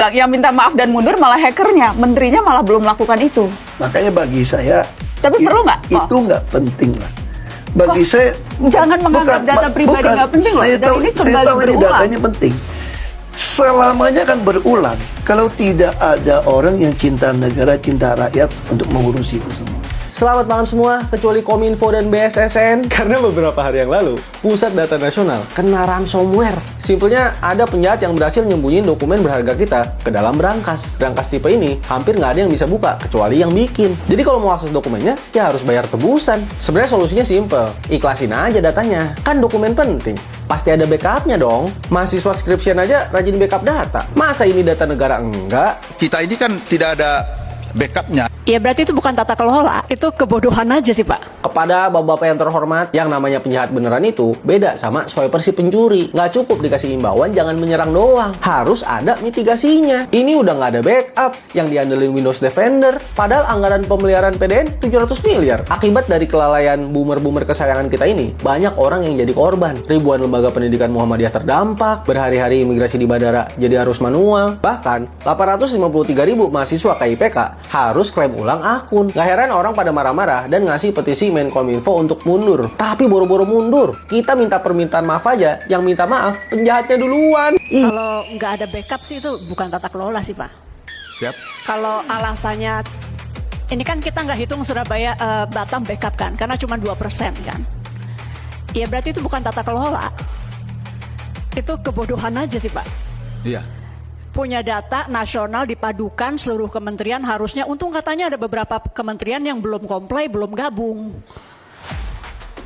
Yang minta maaf dan mundur malah hackernya, menterinya malah belum melakukan itu. Makanya bagi saya, Tapi perlu nggak? Itu nggak penting lah. Bagi saya, jangan menganggap data pribadi nggak penting loh. Saya Dan tahu, ini saya kembali tahu ini berulang. datanya penting. Selamanya kan berulang. Kalau tidak ada orang yang cinta negara, cinta rakyat untuk mengurusi itu semua. Selamat malam semua, kecuali Kominfo dan BSSN. Karena beberapa hari yang lalu, Pusat Data Nasional kena ransomware. Simpelnya, ada penjahat yang berhasil nyembunyiin dokumen berharga kita ke dalam berangkas. Berangkas tipe ini hampir nggak ada yang bisa buka, kecuali yang bikin. Jadi kalau mau akses dokumennya, ya harus bayar tebusan. Sebenarnya solusinya simple, ikhlasin aja datanya. Kan dokumen penting. Pasti ada backupnya dong. Mahasiswa skripsian aja rajin backup data. Masa ini data negara enggak? Kita ini kan tidak ada backupnya. Ya berarti itu bukan tata kelola, itu kebodohan aja sih Pak. Kepada bapak-bapak yang terhormat, yang namanya penjahat beneran itu beda sama swiper si pencuri. Nggak cukup dikasih imbauan jangan menyerang doang. Harus ada mitigasinya. Ini udah nggak ada backup yang diandelin Windows Defender. Padahal anggaran pemeliharaan PDN 700 miliar. Akibat dari kelalaian boomer-boomer kesayangan kita ini, banyak orang yang jadi korban. Ribuan lembaga pendidikan Muhammadiyah terdampak. Berhari-hari imigrasi di bandara jadi harus manual. Bahkan, 853.000 mahasiswa KIPK harus klaim ulang akun. Gak heran orang pada marah-marah dan ngasih petisi Menkominfo untuk mundur. Tapi boro-boro mundur, kita minta permintaan maaf aja. Yang minta maaf, penjahatnya duluan. Kalau nggak ada backup sih itu bukan tata kelola sih Pak. Siap. Kalau alasannya, ini kan kita nggak hitung Surabaya Batam backup kan, karena cuma 2% kan. Ya berarti itu bukan tata kelola. Itu kebodohan aja sih Pak. Iya. Punya data nasional dipadukan seluruh kementerian harusnya, untung katanya ada beberapa kementerian yang belum comply, belum gabung.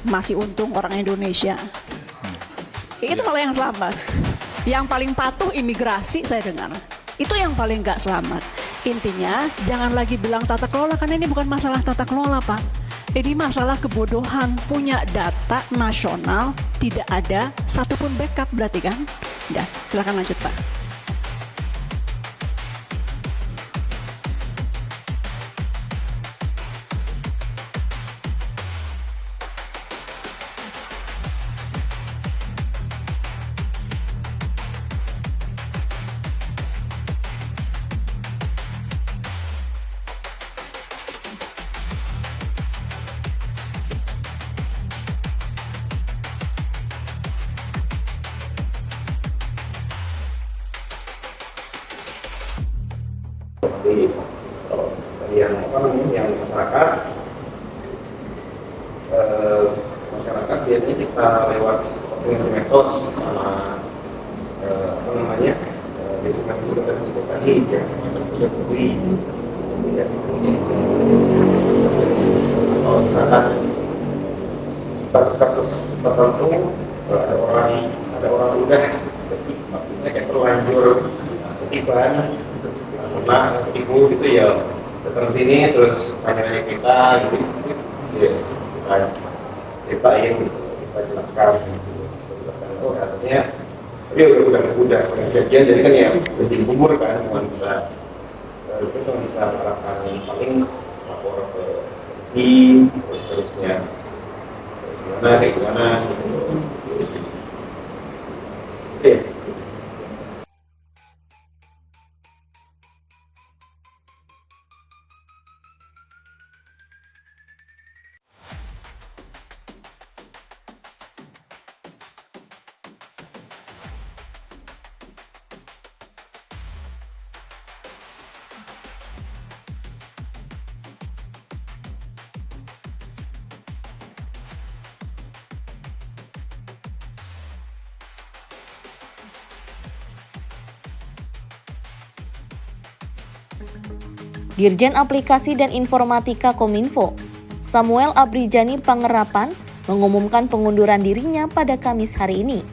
Masih untung orang Indonesia. Itu malah yang selamat. Yang paling patuh imigrasi saya dengar. Itu yang paling nggak selamat. Intinya jangan lagi bilang tata kelola, karena ini bukan masalah tata kelola Pak. Ini masalah kebodohan. Punya data nasional tidak ada satupun backup berarti kan. Udah, silakan lanjut Pak. Seperti yang yang masyarakat biasanya kita lewat postingan di medsos sama destinasi tadi yang sudah beli atau misalkan kasus tertentu ada orang udah maksudnya kayak terlanjur ketiban pernah ibu gitu ya datang sini terus tanya kita gitu ya kita ceritain gitu kita jelaskan itu artinya tapi udah kejadian jadi kan ya jadi umur kan cuma bisa melakukan paling lapor ke polisi terusnya kayak gimana gitu. Oke. Dirjen Aplikasi dan Informatika Kominfo, Samuel Abrijani Pangerapan, mengumumkan pengunduran dirinya pada Kamis hari ini.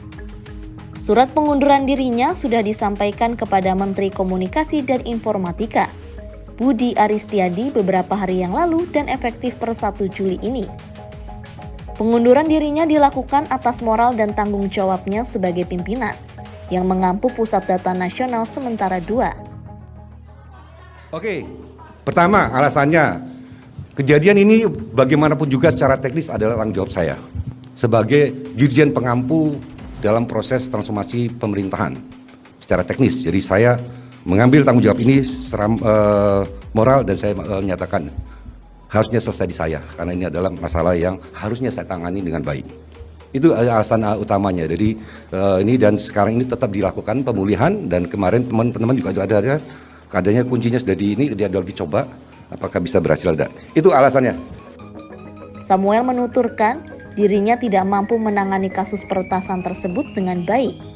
Surat pengunduran dirinya sudah disampaikan kepada Menteri Komunikasi dan Informatika, Budi Aristiadi, beberapa hari yang lalu dan efektif per 1 Juli ini. Pengunduran dirinya dilakukan atas moral dan tanggung jawabnya sebagai pimpinan yang mengampu Pusat Data Nasional sementara 2. Oke, pertama alasannya, kejadian ini bagaimanapun juga secara teknis adalah tanggung jawab saya sebagai Dirjen Pengampu dalam proses transformasi pemerintahan secara teknis. Jadi saya mengambil tanggung jawab ini secara moral, dan saya menyatakan harusnya selesai di saya karena ini adalah masalah yang harusnya saya tangani dengan baik. Itu alasan utamanya. Jadi ini dan sekarang ini tetap dilakukan pemulihan, dan kemarin teman-teman juga ada adanya kuncinya sudah dia dicoba apakah bisa berhasil ada. Itu alasannya. Samuel menuturkan dirinya tidak mampu menangani kasus peretasan tersebut dengan baik.